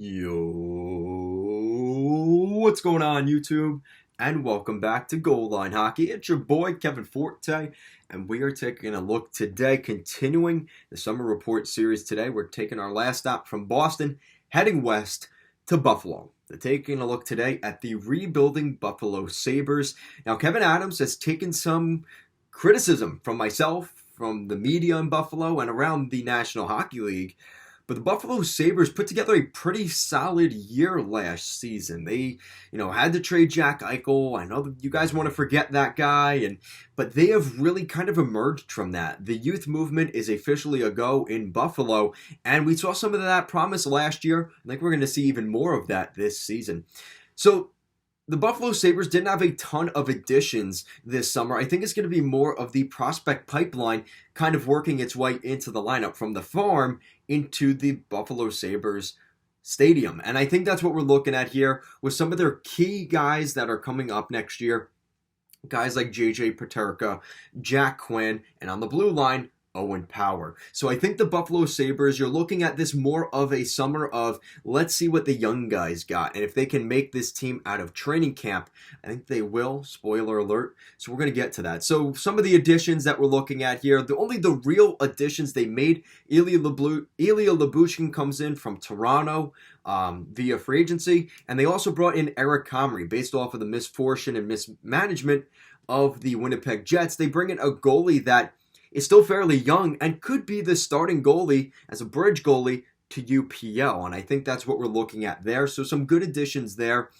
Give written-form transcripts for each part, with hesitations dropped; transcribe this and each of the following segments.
Yo, what's going on, YouTube? And welcome back to Goal Line Hockey. It's your boy, Kevin Forte, and we are taking a look today, continuing the Summer Report series today. We're taking our last stop from Boston, heading west to Buffalo. They're taking a look today at the rebuilding Buffalo Sabres. Now, Kevin Adams has taken some criticism from myself, from the media in Buffalo, and around the National Hockey League. But the Buffalo Sabres put together a pretty solid year last season. They, had to trade Jack Eichel. I know that you guys want to forget that guy, but they have really kind of emerged from that. The youth movement is officially a go in Buffalo, and we saw some of that promise last year. I think we're going to see even more of that this season. So the Buffalo Sabres didn't have a ton of additions this summer. I think it's going to be more of the prospect pipeline kind of working its way into the lineup from the farm into the Buffalo Sabres stadium. And I think that's what we're looking at here with some of their key guys that are coming up next year. Guys like J.J. Peterka, Jack Quinn, and on the blue line, Owen Power. So I think the Buffalo Sabres, you're looking at this more of a summer of let's see what the young guys got. And if they can make this team out of training camp, I think they will. Spoiler alert. So we're going to get to that. So some of the additions that we're looking at here, the real additions they made, Ilya Lyubushkin comes in from Toronto via free agency. And they also brought in Eric Comrie based off of the misfortune and mismanagement of the Winnipeg Jets. They bring in a goalie that is still fairly young and could be the starting goalie as a bridge goalie to UPL. And I think that's what we're looking at there. So some good additions there.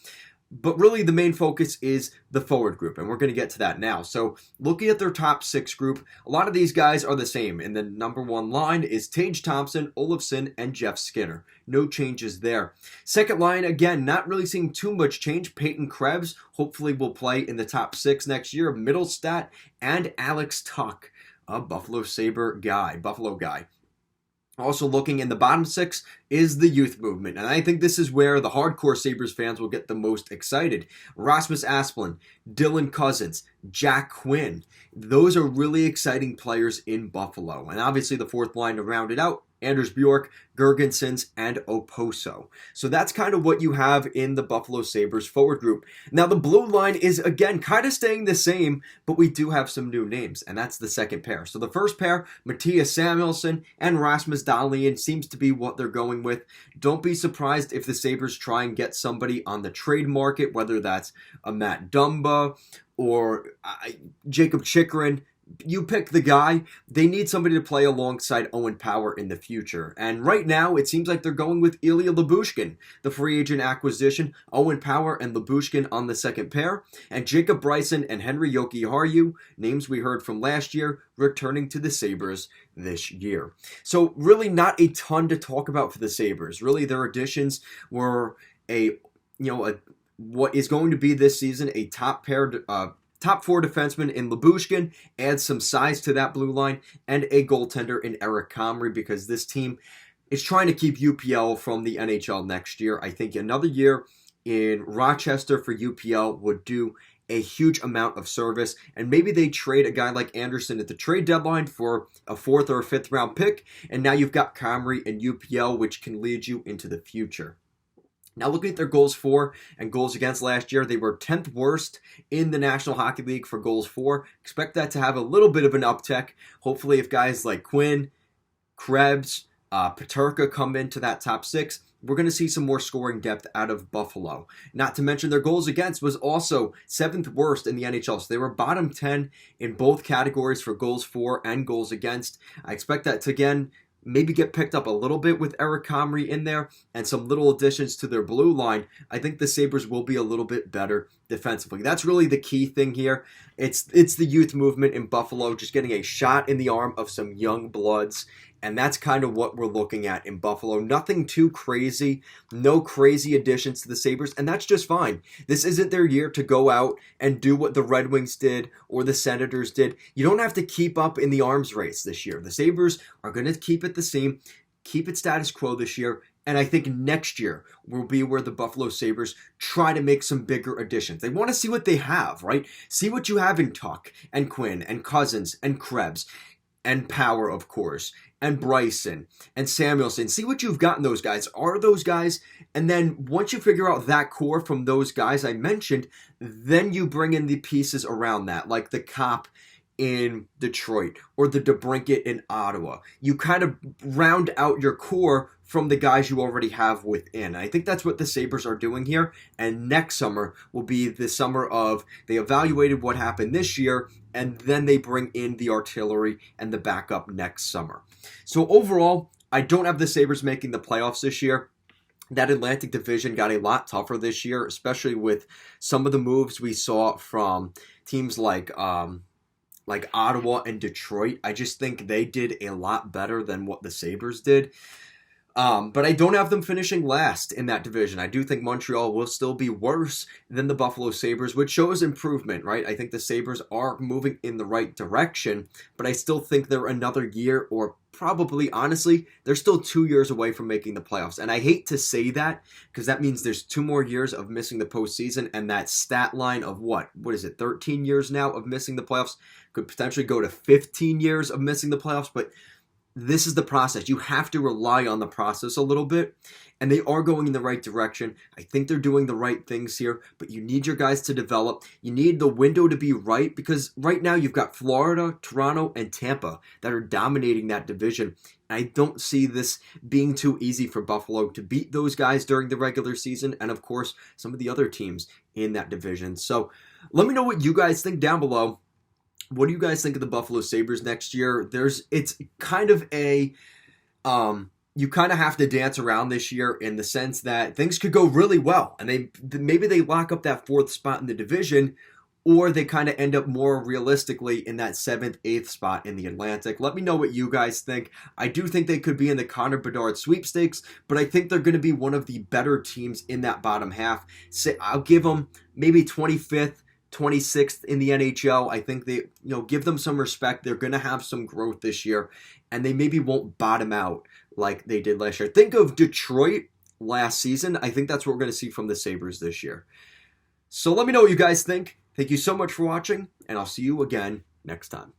But really the main focus is the forward group, and we're going to get to that now. So looking at their top six group, a lot of these guys are the same. And the number one line is Tage Thompson, Olofsson, and Jeff Skinner. No changes there. Second line, again, not really seeing too much change. Peyton Krebs hopefully will play in the top six next year. Middlestat and Alex Tuck, a Buffalo guy. Also looking in the bottom six is the youth movement. And I think this is where the hardcore Sabres fans will get the most excited. Rasmus Asplund, Dylan Cousins, Jack Quinn. Those are really exciting players in Buffalo. And obviously the fourth line to round it out, Anders Bjork, Gergensons, and Oposo. So that's kind of what you have in the Buffalo Sabres forward group. Now the blue line is, again, kind of staying the same, but we do have some new names, and that's the second pair. So the first pair, Matthias Samuelsson and Rasmus Dahlin, seems to be what they're going with. Don't be surprised if the Sabres try and get somebody on the trade market, whether that's a Matt Dumba or Jacob Chychrun. You pick the guy. They need somebody to play alongside Owen Power in the future. And right now, it seems like they're going with Ilya Lyubushkin, the free agent acquisition. Owen Power and Lyubushkin on the second pair. And Jacob Bryson and Henry Jokiharju, names we heard from last year, returning to the Sabres this year. So really not a ton to talk about for the Sabres. Really, their additions were what is going to be this season a top four defenseman in Lyubushkin, add some size to that blue line, and a goaltender in Eric Comrie, because this team is trying to keep UPL from the NHL next year. I think another year in Rochester for UPL would do a huge amount of service, and maybe they trade a guy like Anderson at the trade deadline for a fourth or a fifth round pick, and now you've got Comrie and UPL, which can lead you into the future. Now looking at their goals for and goals against last year, they were 10th worst in the National Hockey League for goals for. Expect that to have a little bit of an uptick. Hopefully if guys like Quinn, Krebs, Peterka come into that top six, we're going to see some more scoring depth out of Buffalo. Not to mention their goals against was also 7th worst in the NHL. So they were bottom 10 in both categories for goals for and goals against. I expect that to, again, maybe get picked up a little bit with Eric Comrie in there and some little additions to their blue line. I think the Sabres will be a little bit better defensively. That's really the key thing here. It's the youth movement in Buffalo, just getting a shot in the arm of some young bloods. And that's kind of what we're looking at in Buffalo. Nothing too crazy. No crazy additions to the Sabres. And that's just fine. This isn't their year to go out and do what the Red Wings did or the Senators did. You don't have to keep up in the arms race this year. The Sabres are going to keep it the same, keep it status quo this year. And I think next year will be where the Buffalo Sabres try to make some bigger additions. They want to see what they have, right? See what you have in Tuck and Quinn and Cousins and Krebs. and Power, of course, and Bryson and Samuelson. See what you've got in those guys. Are those guys? And then once you figure out that core from those guys I mentioned, then you bring in the pieces around that, like the Cop in Detroit or the DeBrincat in Ottawa. You kind of round out your core from the guys you already have within. I think that's what the Sabres are doing here. And next summer will be the summer of they evaluated what happened this year, and then they bring in the artillery and the backup next summer. So overall, I don't have the Sabres making the playoffs this year. That Atlantic Division got a lot tougher this year, especially with some of the moves we saw from teams like Ottawa and Detroit. I just think they did a lot better than what the Sabres did. But I don't have them finishing last in that division. I do think Montreal will still be worse than the Buffalo Sabres, which shows improvement, right? I think the Sabres are moving in the right direction, but I still think they're another year, or probably, honestly, they're still 2 years away from making the playoffs. And I hate to say that, because that means there's 2 more years of missing the postseason, and that stat line of what is it, 13 years now of missing the playoffs could potentially go to 15 years of missing the playoffs, but this is the process. You have to rely on the process a little bit, and they are going in the right direction. I think they're doing the right things here, but you need your guys to develop. You need the window to be right, because right now you've got Florida, Toronto, and Tampa that are dominating that division. I don't see this being too easy for Buffalo to beat those guys during the regular season, and of course, some of the other teams in that division. So let me know what you guys think down below. What do you guys think of the Buffalo Sabres next year? It's kind of a, you kind of have to dance around this year in the sense that things could go really well, and maybe they lock up that 4th spot in the division, or they kind of end up more realistically in that 7th, 8th spot in the Atlantic. Let me know what you guys think. I do think they could be in the Connor Bedard sweepstakes, but I think they're going to be one of the better teams in that bottom half. I'll give them maybe 25th, 26th in the NHL. I think they, give them some respect. They're going to have some growth this year, and they maybe won't bottom out like they did last year. Think of Detroit last season. I think that's what we're going to see from the Sabres this year. So let me know what you guys think. Thank you so much for watching, and I'll see you again next time.